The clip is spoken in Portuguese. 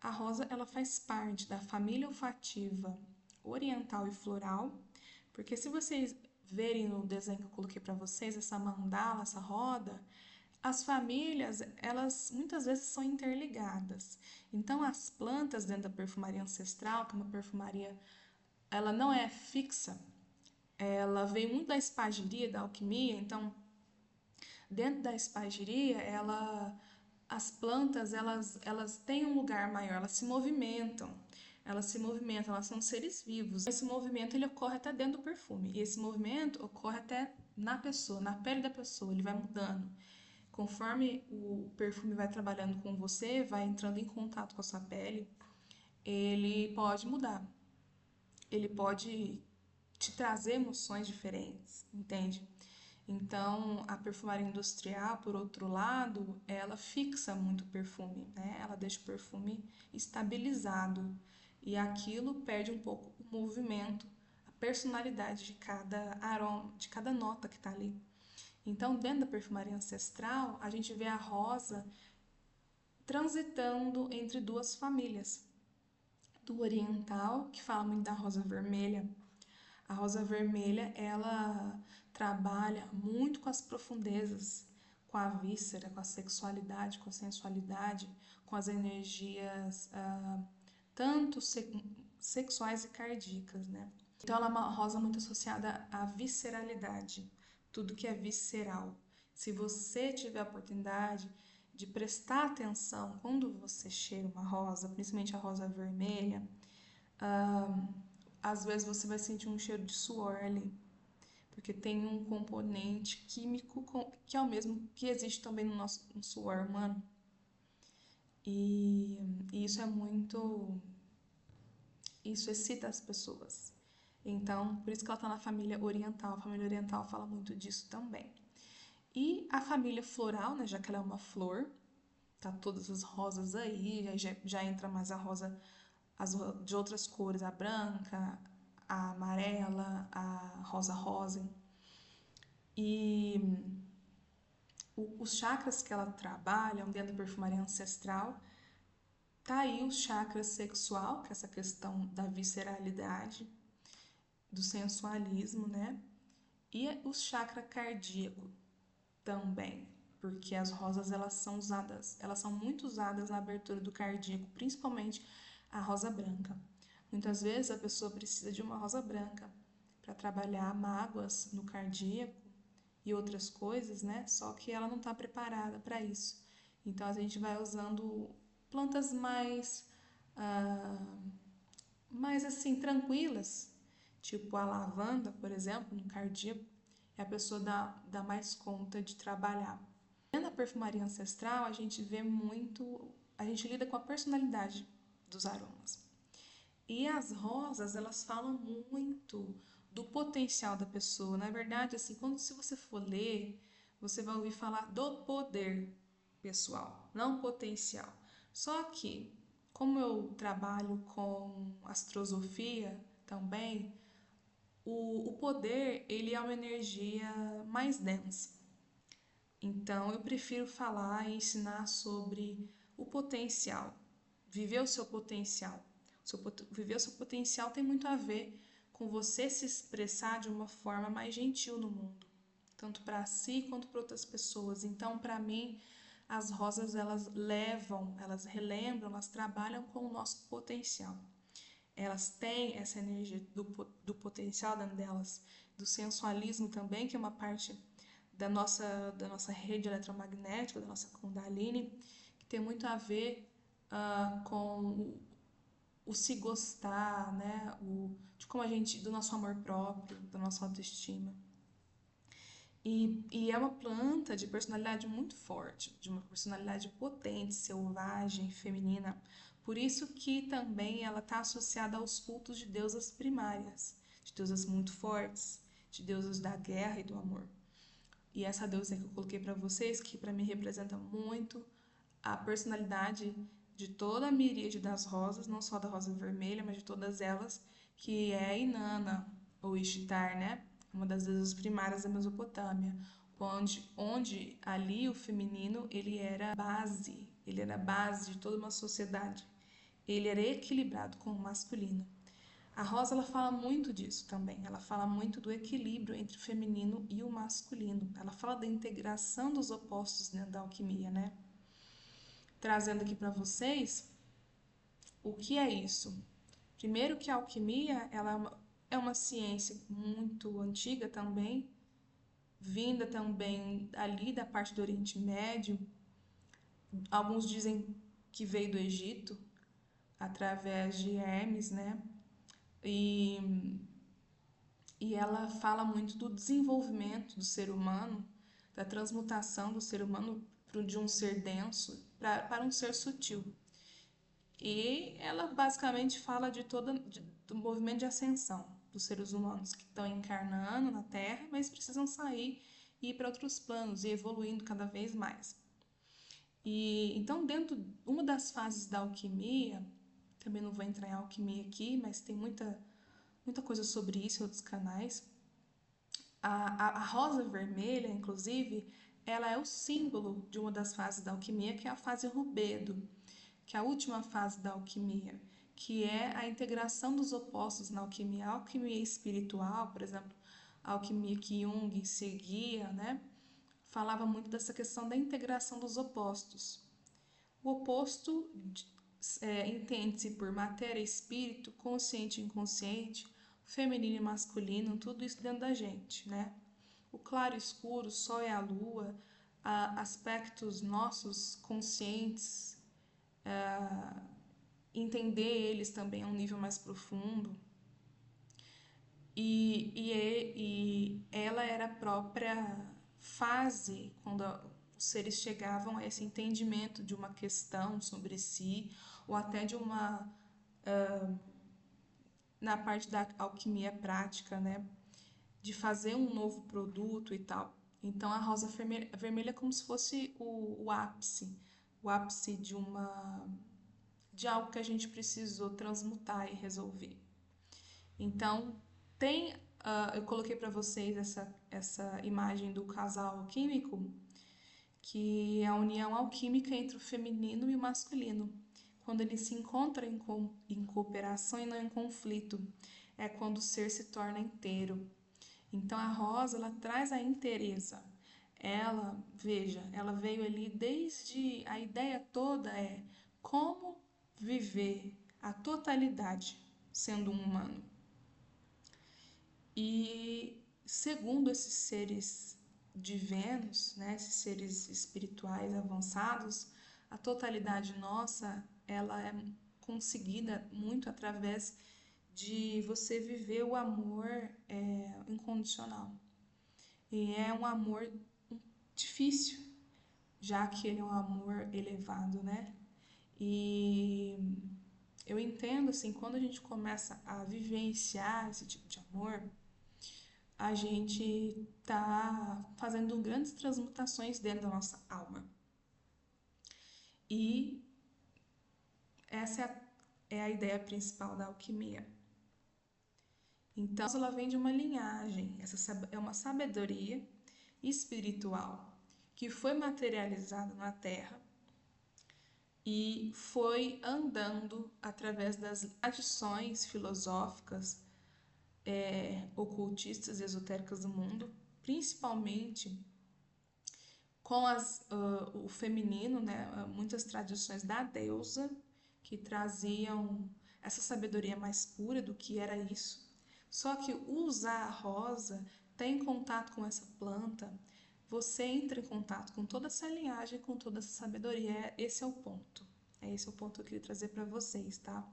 A rosa, ela faz parte da família olfativa oriental e floral, porque se vocês verem no desenho que eu coloquei para vocês, essa mandala, essa roda, as famílias, elas muitas vezes são interligadas. Então, as plantas dentro da perfumaria ancestral, que é uma perfumaria, ela não é fixa, ela vem muito da espagiria, da alquimia, então dentro da espagiria, as plantas, elas têm um lugar maior, elas se movimentam, elas são seres vivos. Esse movimento, ele ocorre até dentro do perfume, e esse movimento ocorre até na pessoa, na pele da pessoa, ele vai mudando. Conforme o perfume vai trabalhando com você, vai entrando em contato com a sua pele, ele pode mudar, ele pode te trazer emoções diferentes, entende? Então, a perfumaria industrial, por outro lado, ela fixa muito o perfume, né? Ela deixa o perfume estabilizado e aquilo perde um pouco o movimento, a personalidade de cada aroma, de cada nota que está ali. Então, dentro da perfumaria ancestral, a gente vê a rosa transitando entre duas famílias. Do oriental, que fala muito da rosa vermelha. A rosa vermelha, ela trabalha muito com as profundezas, com a víscera, com a sexualidade, com a sensualidade, com as energias tanto sexuais e cardíacas, né? Então ela é uma rosa muito associada à visceralidade, tudo que é visceral. Se você tiver a oportunidade de prestar atenção quando você cheira uma rosa, principalmente a rosa vermelha, às vezes você vai sentir um cheiro de suor ali, porque tem um componente químico que é o mesmo que existe também no suor humano. E, e isso é muito. Isso excita as pessoas. Então, por isso que ela está na família oriental. A família oriental fala muito disso também. E a família floral, né, já que ela é uma flor, tá todas as rosas aí, já entra mais a rosa de outras cores, a branca, a amarela, a rosa rosa. E os chakras que ela trabalha dentro da perfumaria ancestral, tá aí o chakra sexual, que é essa questão da visceralidade, do sensualismo, né? E o chakra cardíaco também, porque as rosas elas são muito usadas na abertura do cardíaco, principalmente a rosa branca. Muitas vezes a pessoa precisa de uma rosa branca para trabalhar mágoas no cardíaco e outras coisas, né? Só que ela não está preparada para isso. Então a gente vai usando plantas ah, mais assim tranquilas, tipo a lavanda, por exemplo, no cardíaco, e a pessoa dá mais conta de trabalhar. Dentro da perfumaria ancestral, a gente lida com a personalidade dos aromas. E as rosas, elas falam muito do potencial da pessoa. Na verdade, assim, se você for ler, você vai ouvir falar do poder pessoal, não potencial. Só que, como eu trabalho com astrosofia também, o poder, ele é uma energia mais densa. Então, eu prefiro falar e ensinar sobre o potencial, viver o seu potencial. Viver o seu potencial tem muito a ver com você se expressar de uma forma mais gentil no mundo, tanto para si quanto para outras pessoas. Então, para mim, as rosas elas relembram, elas trabalham com o nosso potencial. Elas têm essa energia do potencial dentro delas, do sensualismo também, que é uma parte da nossa rede eletromagnética, da nossa Kundalini, que tem muito a ver com o se gostar, né? De como do nosso amor próprio, da nossa autoestima. E é uma planta de personalidade muito forte, de uma personalidade potente, selvagem, feminina. Por isso que também ela está associada aos cultos de deusas primárias, de deusas muito fortes, de deusas da guerra e do amor. E essa deusa que eu coloquei para vocês, que para mim representa muito a personalidade de toda a miríade das rosas, não só da rosa vermelha, mas de todas elas, que é a Inanna, ou Ishtar, né? Uma das deusas primárias da Mesopotâmia, onde ali o feminino ele era a base de toda uma sociedade. ele era equilibrado com o masculino. A Rosa ela fala muito disso também. Ela fala muito do equilíbrio entre o feminino e o masculino. Ela fala da integração dos opostos dentro da alquimia, né? Trazendo aqui para vocês o que é isso. Primeiro que a alquimia ela é uma ciência muito antiga também, vinda também ali da parte do Oriente Médio. Alguns dizem que veio do Egito através de Hermes, né? E, e ela fala muito do desenvolvimento do ser humano, da transmutação do ser humano de um ser denso para um ser sutil. E ela basicamente fala do movimento de ascensão dos seres humanos que estão encarnando na Terra, mas precisam sair e ir para outros planos e evoluindo cada vez mais. E então, uma das fases da alquimia, também não vou entrar em alquimia aqui, mas tem muita coisa sobre isso em outros canais. A rosa vermelha, inclusive, ela é o símbolo de uma das fases da alquimia, que é a fase rubedo, que é a última fase da alquimia, que é a integração dos opostos na alquimia. A alquimia espiritual, por exemplo, a alquimia que Jung seguia, né, falava muito dessa questão da integração dos opostos. O oposto entende-se por matéria e espírito, consciente e inconsciente, feminino e masculino, tudo isso dentro da gente, né? O claro e escuro, o sol e a lua, aspectos nossos conscientes, entender eles também a um nível mais profundo. E ela era a própria fase quando os seres chegavam a esse entendimento de uma questão sobre si, ou até de uma. Na parte da alquimia prática, né? De fazer um novo produto e tal. Então a rosa vermelha é como se fosse o ápice de algo que a gente precisou transmutar e resolver. Então, eu coloquei para vocês essa imagem do casal alquímico, que é a união alquímica entre o feminino e o masculino. Quando eles se encontram em cooperação e não em conflito, é quando o ser se torna inteiro. Então, a rosa, ela traz a inteireza. Ela veio ali desde. A ideia toda é como viver a totalidade sendo um humano. E segundo esses seres divinos, né, esses seres espirituais avançados, a totalidade nossa, ela é conseguida muito através de você viver o amor incondicional. E é um amor difícil, já que ele é um amor elevado, né? E eu entendo, assim, quando a gente começa a vivenciar esse tipo de amor, a gente tá fazendo grandes transmutações dentro da nossa alma. E essa é a ideia principal da alquimia. Então, ela vem de uma linhagem, essa é uma sabedoria espiritual que foi materializada na Terra e foi andando através das tradições filosóficas, ocultistas e esotéricas do mundo, principalmente com o feminino, né? Muitas tradições da deusa que traziam essa sabedoria mais pura do que era isso. Só que usar a rosa, ter em contato com essa planta, você entra em contato com toda essa linhagem, com toda essa sabedoria. Esse é o ponto. Esse é o ponto que eu queria trazer para vocês, tá?